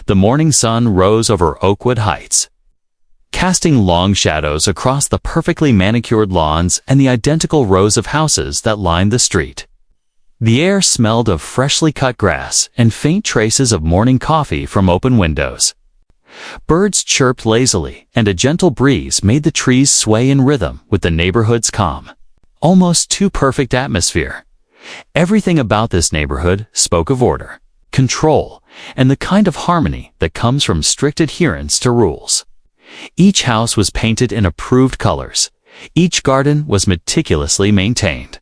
The morning sun rose over Oakwood Heights, casting long shadows across the perfectly manicured lawns and the identical rows of houses that lined the street. The air smelled of freshly cut grass and faint traces of morning coffee from open windows. Birds chirped lazily, and a gentle breeze made the trees sway in rhythm with the neighborhood's calm, almost too perfect atmosphere. Everything about this neighborhood spoke of order, control, and the kind of harmony that comes from strict adherence to rules. Each house was painted in approved colors, each garden was meticulously maintained,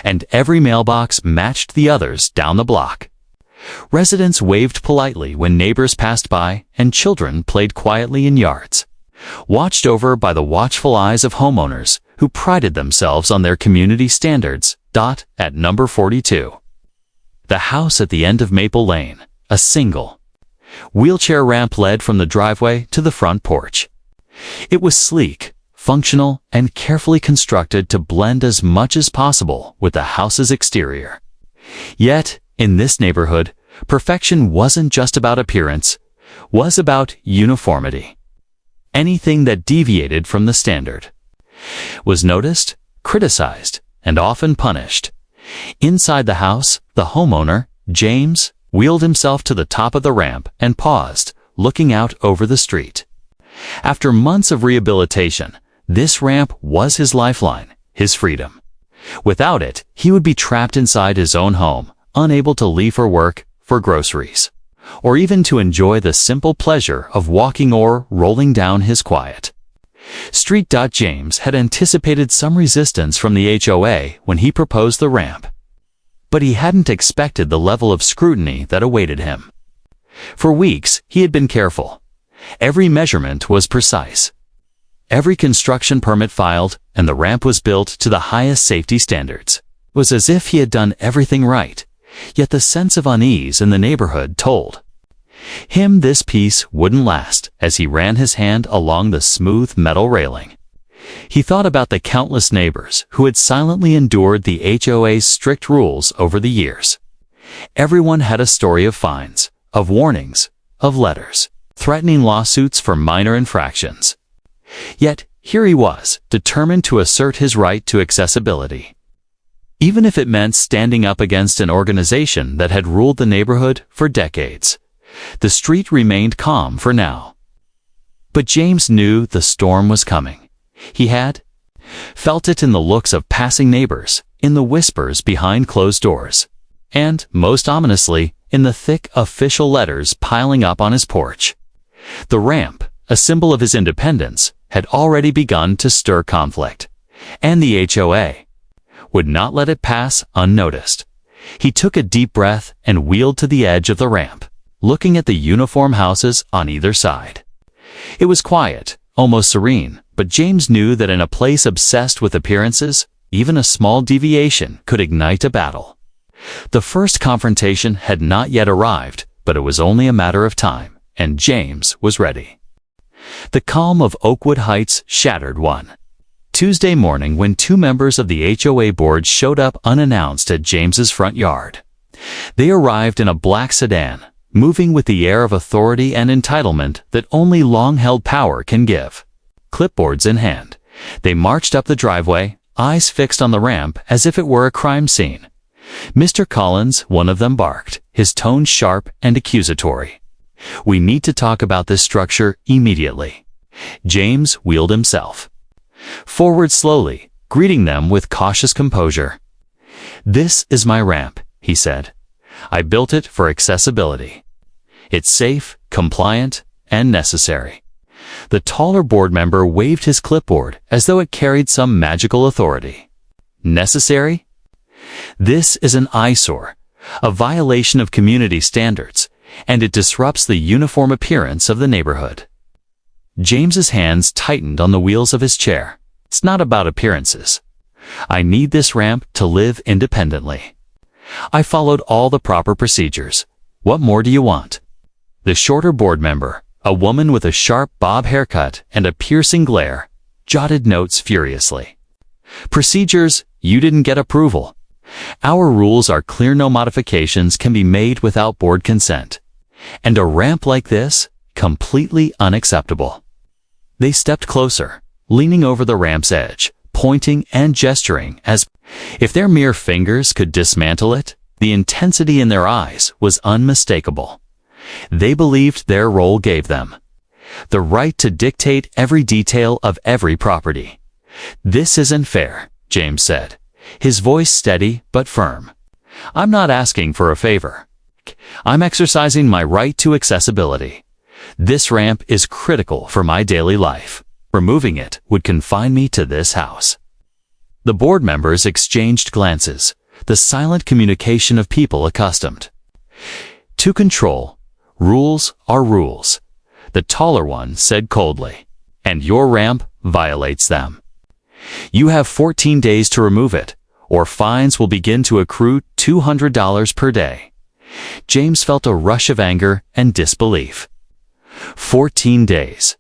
and every mailbox matched the others down the block. Residents waved politely when neighbors passed by, and children played quietly in yards, watched over by the watchful eyes of homeowners who prided themselves on their community standards. At number 42. The house at the end of Maple Lane, a single wheelchair ramp led from the driveway to the front porch. It was sleek, functional, and carefully constructed to blend as much as possible with the house's exterior. Yet, in this neighborhood, perfection wasn't just about appearance, was about uniformity. Anything that deviated from the standard was noticed, criticized, and often punished. Inside the house, the homeowner, James, wheeled himself to the top of the ramp and paused, looking out over the street. After months of rehabilitation, this ramp was his lifeline, his freedom. Without it, he would be trapped inside his own home, unable to leave for work, for groceries, or even to enjoy the simple pleasure of walking or rolling down his quiet street. James had anticipated some resistance from the HOA when he proposed the ramp, but he hadn't expected the level of scrutiny that awaited him. For weeks, he had been careful. Every measurement was precise, every construction permit filed, and the ramp was built to the highest safety standards. It was as if he had done everything right, yet the sense of unease in the neighborhood told him this peace wouldn't last. As he ran his hand along the smooth metal railing, he thought about the countless neighbors who had silently endured the HOA's strict rules over the years. Everyone had a story of fines, of warnings, of letters, threatening lawsuits for minor infractions. Yet, here he was, determined to assert his right to accessibility, even if it meant standing up against an organization that had ruled the neighborhood for decades. The street remained calm for now, but James knew the storm was coming. He had felt it in the looks of passing neighbors, in the whispers behind closed doors, and, most ominously, in the thick official letters piling up on his porch. The ramp, a symbol of his independence, had already begun to stir conflict, and the HOA would not let it pass unnoticed. He took a deep breath and wheeled to the edge of the ramp, looking at the uniform houses on either side. It was quiet, almost serene, but James knew that in a place obsessed with appearances, even a small deviation could ignite a battle. The first confrontation had not yet arrived, but it was only a matter of time, and James was ready. The calm of Oakwood Heights shattered one Tuesday morning when two members of the HOA board showed up unannounced at James's front yard. They arrived in a black sedan, moving with the air of authority and entitlement that only long-held power can give. Clipboards in hand, they marched up the driveway, eyes fixed on the ramp as if it were a crime scene. "Mr. Collins," one of them barked, his tone sharp and accusatory. "We need to talk about this structure immediately." James wheeled himself forward slowly, greeting them with cautious composure. "This is my ramp," he said. "I built it for accessibility. It's safe, compliant, and necessary." The taller board member waved his clipboard as though it carried some magical authority. "Necessary? This is an eyesore, a violation of community standards, and it disrupts the uniform appearance of the neighborhood." James's hands tightened on the wheels of his chair. "It's not about appearances. I need this ramp to live independently. I followed all the proper procedures. What more do you want?" The shorter board member, a woman with a sharp bob haircut and a piercing glare, jotted notes furiously. "Procedures, you didn't get approval. Our rules are clear: no modifications can be made without board consent. And a ramp like this, completely unacceptable. They stepped closer, leaning over the ramp's edge, pointing and gesturing as if their mere fingers could dismantle it. The intensity in their eyes was unmistakable. They believed their role gave them the right to dictate every detail of every property. "This isn't fair," James said, his voice steady but firm. "I'm not asking for a favor. I'm exercising my right to accessibility. This ramp is critical for my daily life. Removing it would confine me to this house." The board members exchanged glances, the silent communication of people accustomed to control. "Rules are rules," the taller one said coldly, "and your ramp violates them. You have 14 days to remove it, or fines will begin to accrue $200 per day." James felt a rush of anger and disbelief. 14 days,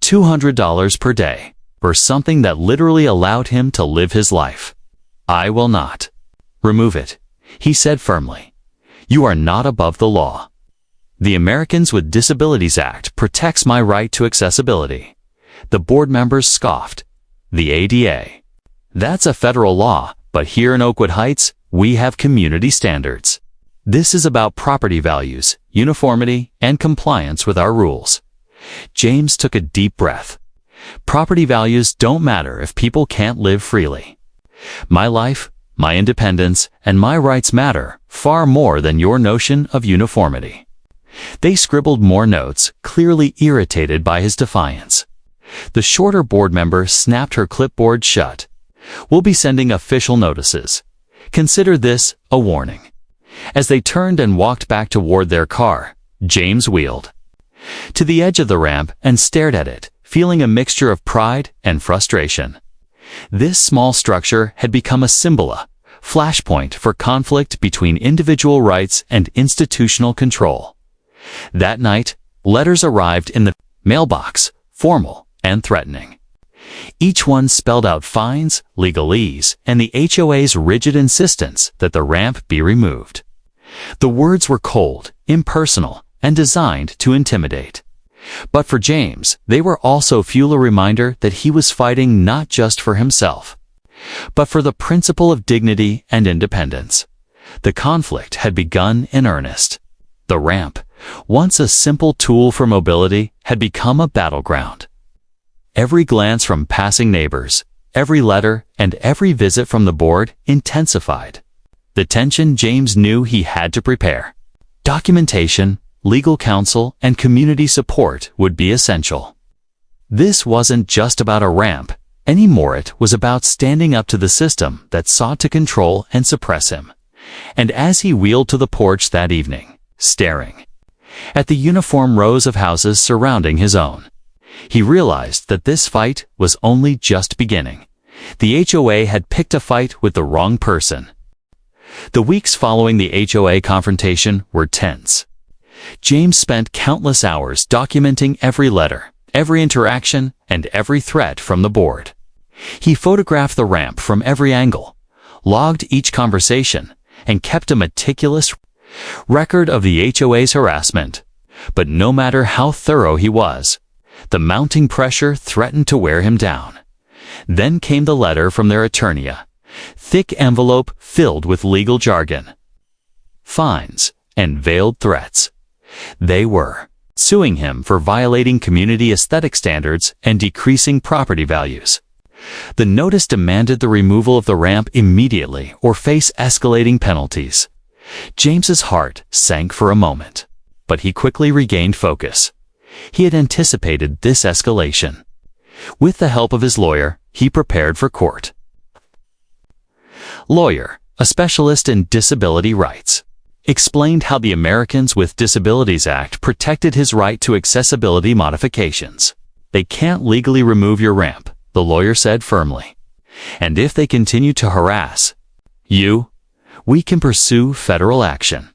$200 per day, for something that literally allowed him to live his life. "I will not remove it," he said firmly. "You are not above the law. The Americans with Disabilities Act protects my right to accessibility." The board members scoffed. "The ADA. That's a federal law, but here in Oakwood Heights, we have community standards. This is about property values, uniformity, and compliance with our rules." James took a deep breath. "Property values don't matter if people can't live freely. My life, my independence, and my rights matter far more than your notion of uniformity." They scribbled more notes, clearly irritated by his defiance. The shorter board member snapped her clipboard shut. "We'll be sending official notices. Consider this a warning." As they turned and walked back toward their car, James wheeled to the edge of the ramp and stared at it, feeling a mixture of pride and frustration. This small structure had become a symbol, a flashpoint for conflict between individual rights and institutional control. That night, letters arrived in the mailbox, formal and threatening. Each one spelled out fines, legalese, and the HOA's rigid insistence that the ramp be removed. The words were cold, impersonal, and designed to intimidate. But for James, they were also fuel a reminder that he was fighting not just for himself, but for the principle of dignity and independence. The conflict had begun in earnest. The ramp, once a simple tool for mobility, had become a battleground. Every glance from passing neighbors, every letter, and every visit from the board intensified the tension. James knew he had to prepare. Documentation, legal counsel, and community support would be essential. This wasn't just about a ramp anymore. It was about standing up to the system that sought to control and suppress him. And as he wheeled to the porch that evening, staring at the uniform rows of houses surrounding his own, he realized that this fight was only just beginning. The HOA had picked a fight with the wrong person. The weeks following the HOA confrontation were tense. James spent countless hours documenting every letter, every interaction, and every threat from the board. He photographed the ramp from every angle, logged each conversation, and kept a meticulous record of the HOA's harassment. But no matter how thorough he was, the mounting pressure threatened to wear him down. Then came the letter from their attorney, a thick envelope filled with legal jargon, fines, and veiled threats. They were suing him for violating community aesthetic standards and decreasing property values. The notice demanded the removal of the ramp immediately or face escalating penalties. James's heart sank for a moment, but he quickly regained focus. He had anticipated this escalation. With the help of his lawyer, he prepared for court. Lawyer, a specialist in disability rights, explained how the Americans with Disabilities Act protected his right to accessibility modifications. "They can't legally remove your ramp," the lawyer said firmly. "And if they continue to harass you, we can pursue federal action."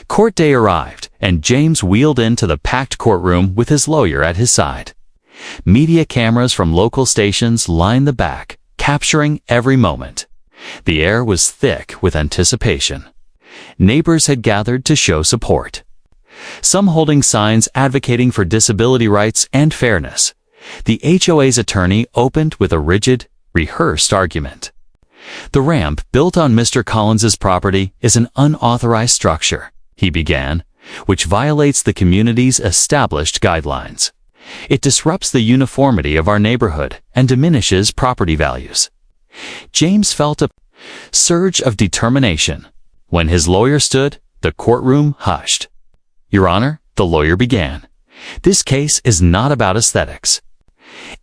Court day arrived, and James wheeled into the packed courtroom with his lawyer at his side. Media cameras from local stations lined the back, capturing every moment. The air was thick with anticipation. Neighbors had gathered to show support. some holding signs advocating for disability rights and fairness. The HOA's attorney opened with a rigid, rehearsed argument. The ramp built on Mr. Collins's property is an unauthorized structure, he began, which violates the community's established guidelines. It disrupts the uniformity of our neighborhood and diminishes property values. James felt a surge of determination. When his lawyer stood, the courtroom hushed. "Your Honor," the lawyer began, "this case is not about aesthetics.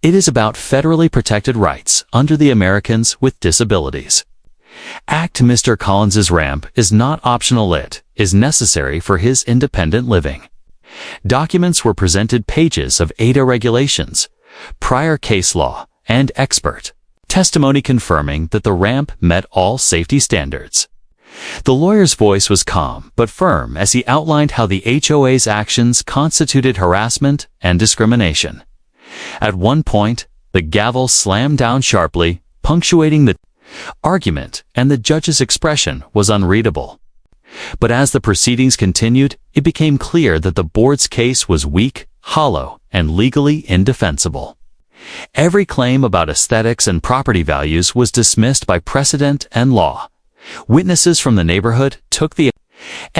It is about federally protected rights under the Americans with Disabilities Act. Mr. Collins's ramp is not optional. It is necessary for his independent living." Documents were presented, pages of HOA regulations, prior case law, and expert testimony confirming that the ramp met all safety standards. The lawyer's voice was calm but firm as he outlined how the HOA's actions constituted harassment and discrimination. At one point, the gavel slammed down sharply, punctuating the argument, and the judge's expression was unreadable. But as the proceedings continued, it became clear that the board's case was weak, hollow, and legally indefensible. Every claim about aesthetics and property values was dismissed by precedent and law. Witnesses from the neighborhood took the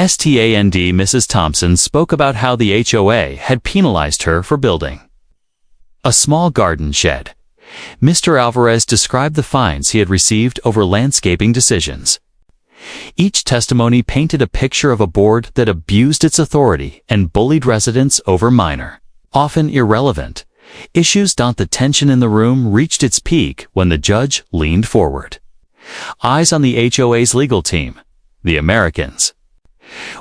stand. Mrs. Thompson spoke about how the HOA had penalized her for building a small garden shed. Mr. Alvarez described the fines he had received over landscaping decisions. Each testimony painted a picture of a board that abused its authority and bullied residents over minor, often irrelevant issues. The tension in the room reached its peak when the judge leaned forward. Eyes on the HOA's legal team, the Americans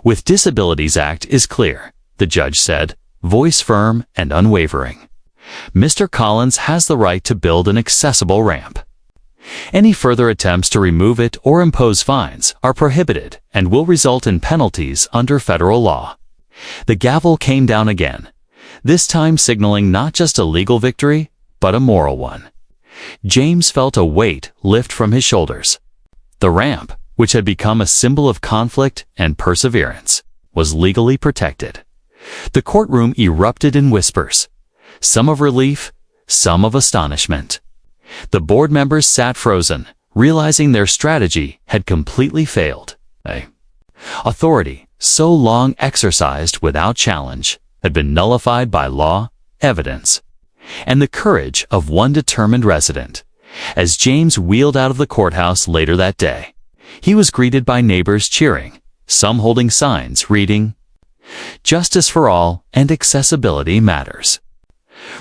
with Disabilities Act is clear, the judge said, voice firm and unwavering. Mr. Collins has the right to build an accessible ramp. Any further attempts to remove it or impose fines are prohibited and will result in penalties under federal law. The gavel came down again, this time signaling not just a legal victory, but a moral one. James felt a weight lift from his shoulders. The ramp, which had become a symbol of conflict and perseverance, was legally protected. The courtroom erupted in whispers, some of relief, some of astonishment. The board members sat frozen, realizing their strategy had completely failed. Authority, so long exercised without challenge, had been nullified by law, evidence, and the courage of one determined resident. As James wheeled out of the courthouse later that day, he was greeted by neighbors cheering, some holding signs reading, "Justice for all and accessibility matters."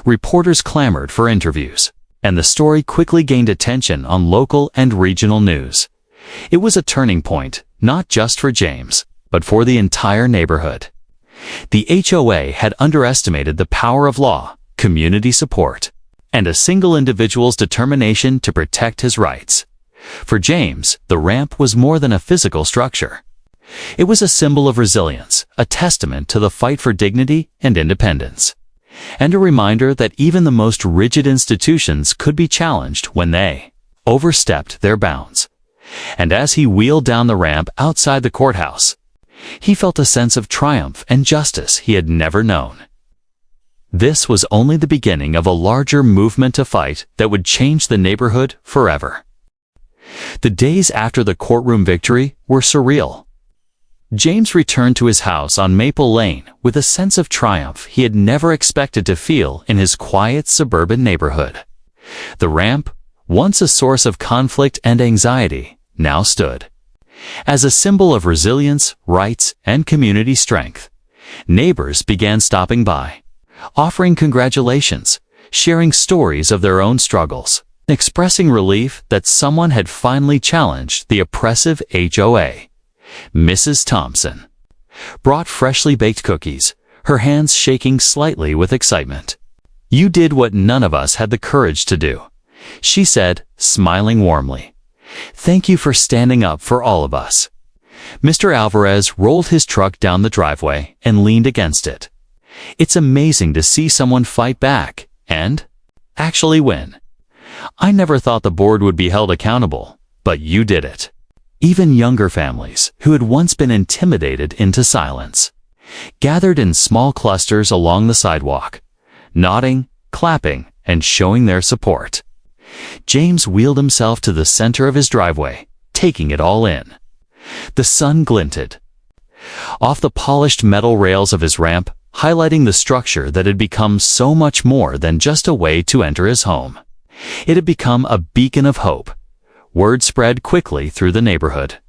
Reporters clamored for interviews, and the story quickly gained attention on local and regional news. It was a turning point, not just for James, but for the entire neighborhood. The HOA had underestimated the power of law, community support, and a single individual's determination to protect his rights. For James, the ramp was more than a physical structure. It was a symbol of resilience, a testament to the fight for dignity and independence, and a reminder that even the most rigid institutions could be challenged when they overstepped their bounds. And as he wheeled down the ramp outside the courthouse, he felt a sense of triumph and justice he had never known. This was only the beginning of a larger movement to fight that would change the neighborhood forever. The days after the courtroom victory were surreal. James returned to his house on Maple Lane with a sense of triumph he had never expected to feel in his quiet suburban neighborhood. The ramp, once a source of conflict and anxiety, now stood as a symbol of resilience, rights, and community strength. Neighbors began stopping by, offering congratulations, sharing stories of their own struggles, expressing relief that someone had finally challenged the oppressive HOA. Mrs. Thompson brought freshly baked cookies, her hands shaking slightly with excitement. "You did what none of us had the courage to do," she said, smiling warmly. "Thank you for standing up for all of us." Mr. Alvarez rolled his truck down the driveway and leaned against it. "It's amazing to see someone fight back and actually win. I never thought the board would be held accountable, but you did it." Even younger families, who had once been intimidated into silence, gathered in small clusters along the sidewalk, nodding, clapping, and showing their support. James wheeled himself to the center of his driveway, taking it all in. The sun glinted off the polished metal rails of his ramp, highlighting the structure that had become so much more than just a way to enter his home. It had become a beacon of hope. Word spread quickly through the neighborhood.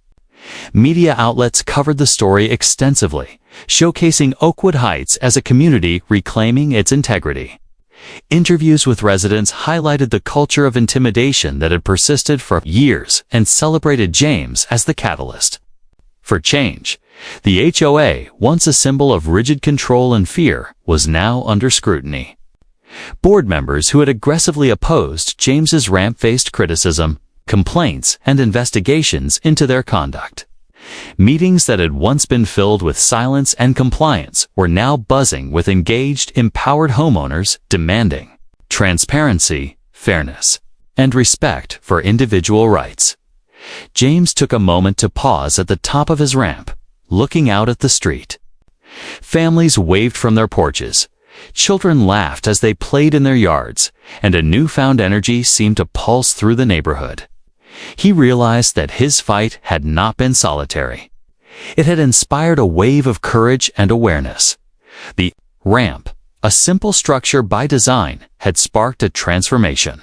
Media outlets covered the story extensively, showcasing Oakwood Heights as a community reclaiming its integrity. Interviews with residents highlighted the culture of intimidation that had persisted for years and celebrated James as the catalyst for change. The HOA, once a symbol of rigid control and fear, was now under scrutiny. Board members who had aggressively opposed James's ramp faced criticism, complaints, and investigations into their conduct. Meetings that had once been filled with silence and compliance were now buzzing with engaged, empowered homeowners demanding transparency, fairness, and respect for individual rights. James took a moment to pause at the top of his ramp, looking out at the street. Families waved from their porches. Children laughed as they played in their yards, and a newfound energy seemed to pulse through the neighborhood. He realized that his fight had not been solitary. It had inspired a wave of courage and awareness. The ramp, a simple structure by design, had sparked a transformation.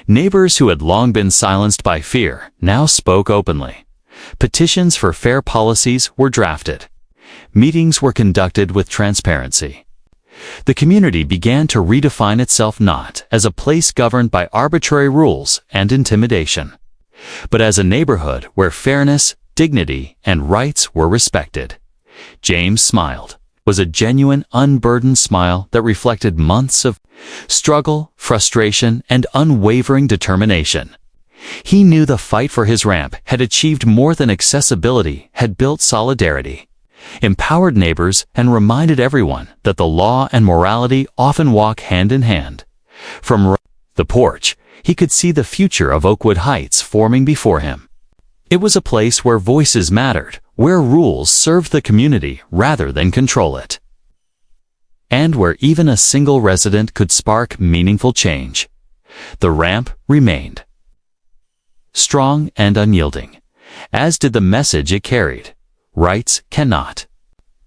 Neighbors who had long been silenced by fear now spoke openly. Petitions for fair policies were drafted. Meetings were conducted with transparency. The community began to redefine itself not as a place governed by arbitrary rules and intimidation, but as a neighborhood where fairness, dignity, and rights were respected. James smiled. It was a genuine, unburdened smile that reflected months of struggle, frustration, and unwavering determination. He knew the fight for his ramp had achieved more than accessibility, had built solidarity, empowered neighbors, and reminded everyone that the law and morality often walk hand in hand. From the porch, he could see the future of Oakwood Heights forming before him. It was a place where voices mattered, where rules served the community rather than control it, and where even a single resident could spark meaningful change. The ramp remained strong and unyielding, as did the message it carried. Rights cannot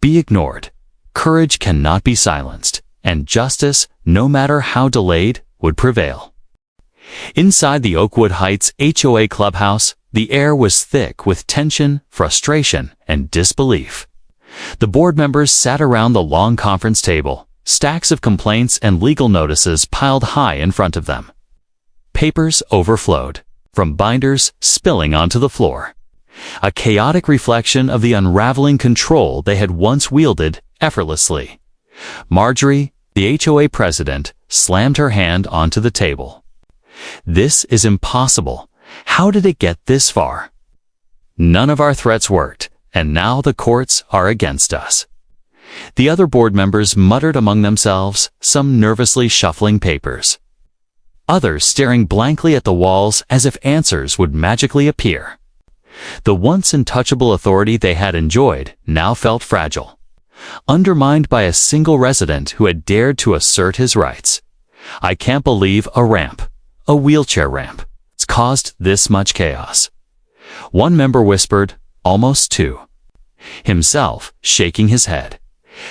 be ignored, courage cannot be silenced, and justice, no matter how delayed, would prevail. Inside the Oakwood Heights HOA clubhouse, the air was thick with tension, frustration, and disbelief. The board members sat around the long conference table, stacks of complaints and legal notices piled high in front of them. Papers overflowed, from binders spilling onto the floor. A chaotic reflection of the unraveling control they had once wielded effortlessly. Marjorie, the HOA president, slammed her hand onto the table. "This is impossible. How did it get this far? None of our threats worked, and now the courts are against us." The other board members muttered among themselves, some nervously shuffling papers, others staring blankly at the walls as if answers would magically appear. The once untouchable authority they had enjoyed now felt fragile, undermined by a single resident who had dared to assert his rights. "I can't believe a ramp, a wheelchair ramp, it's caused this much chaos." One member whispered, "Almost two," himself shaking his head.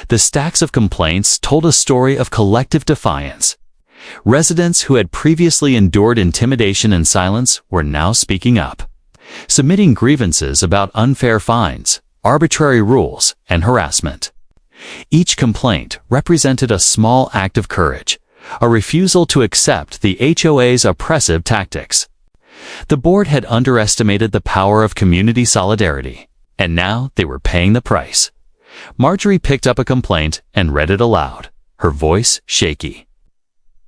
The stacks of complaints told a story of collective defiance. Residents who had previously endured intimidation and silence were now speaking up, submitting grievances about unfair fines, arbitrary rules, and harassment. Each complaint represented a small act of courage, a refusal to accept the HOA's oppressive tactics. The board had underestimated the power of community solidarity, and now they were paying the price. Marjorie picked up a complaint and read it aloud, her voice shaky.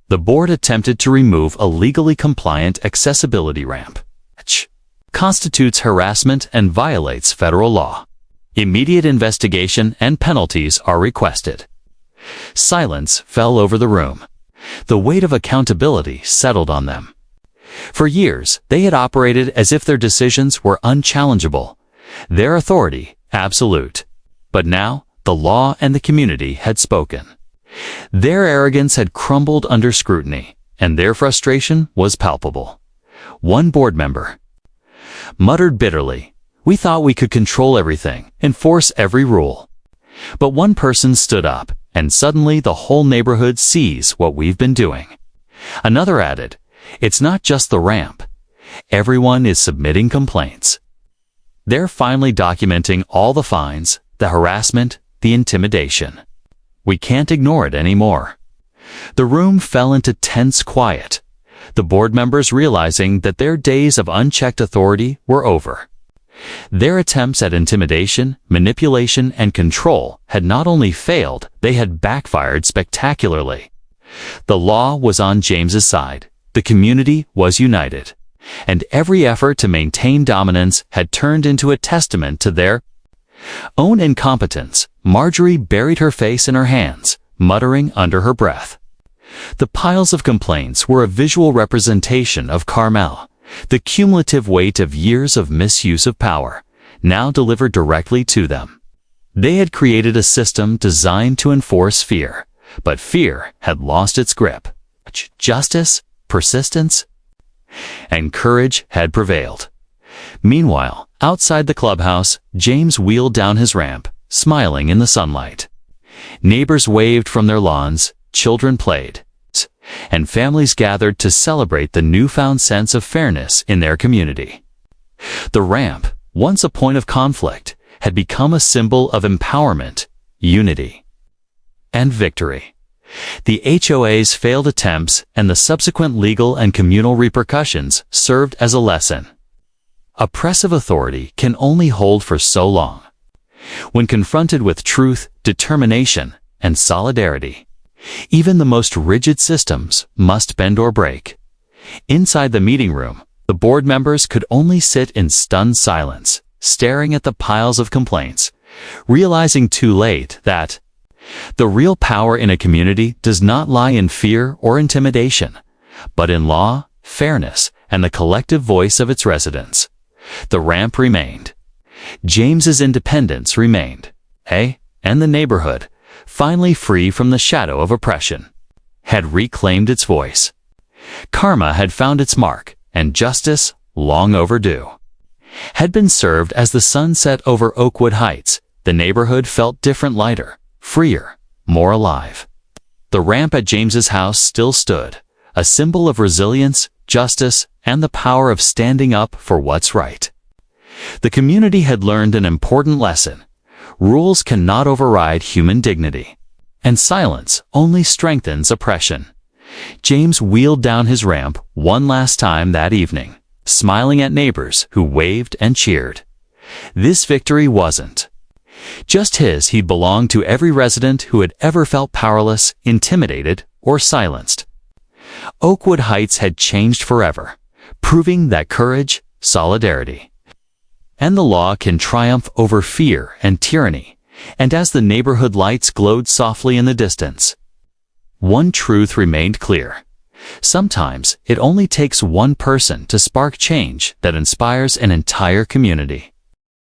The board attempted to remove a legally compliant accessibility ramp, which constitutes harassment and violates federal law. Immediate investigation and penalties are requested. Silence fell over the room. The weight of accountability settled on them. For years, they had operated as if their decisions were unchallengeable, their authority absolute. But now, The law and the community had spoken. Their arrogance had crumbled under scrutiny, and their frustration was palpable. One board member muttered bitterly, "We thought we could control everything, enforce every rule." But one person stood up, and suddenly the whole neighborhood sees what we've been doing. Another added, "It's not just the ramp. Everyone is submitting complaints." They're finally documenting all the fines, the harassment, the intimidation. We can't ignore it anymore. The room fell into tense quiet, the board members realizing that their days of unchecked authority were over. Their attempts at intimidation, manipulation, and control had not only failed, they had backfired spectacularly. The law was on James's side, the community was united, and every effort to maintain dominance had turned into a testament to their own incompetence. Marjorie buried her face in her hands, muttering under her breath. The piles of complaints were a visual representation of Carmel, the cumulative weight of years of misuse of power, now delivered directly to them. They had created a system designed to enforce fear, but fear had lost its grip. Justice, persistence, and courage had prevailed. Meanwhile, outside the clubhouse, James wheeled down his ramp, smiling in the sunlight. Neighbors waved from their lawns, children played, and families gathered to celebrate the newfound sense of fairness in their community. The ramp, once a point of conflict, had become a symbol of empowerment, unity, and victory. The HOA's failed attempts and the subsequent legal and communal repercussions served as a lesson. Oppressive authority can only hold for so long. When confronted with truth, determination, and solidarity, even the most rigid systems must bend or break. Inside the meeting room, the board members could only sit in stunned silence, staring at the piles of complaints, realizing too late that the real power in a community does not lie in fear or intimidation, but in law, fairness, and the collective voice of its residents. The ramp remained. James's independence remained. And the neighborhood, finally free from the shadow of oppression, had reclaimed its voice. Karma had found its mark, and justice, long overdue, had been served. As the sun set over Oakwood Heights, the neighborhood felt different, lighter, freer, more alive. The ramp at James's house still stood, a symbol of resilience, justice, and the power of standing up for what's right. The community had learned an important lesson. Rules cannot override human dignity, and silence only strengthens oppression. James wheeled down his ramp one last time that evening, smiling at neighbors who waved and cheered. This victory wasn't just his. He belonged to every resident who had ever felt powerless, intimidated, or silenced. Oakwood Heights had changed forever, proving that courage, solidarity, and the law can triumph over fear and tyranny. And as the neighborhood lights glowed softly in the distance, one truth remained clear. Sometimes it only takes one person to spark change that inspires an entire community.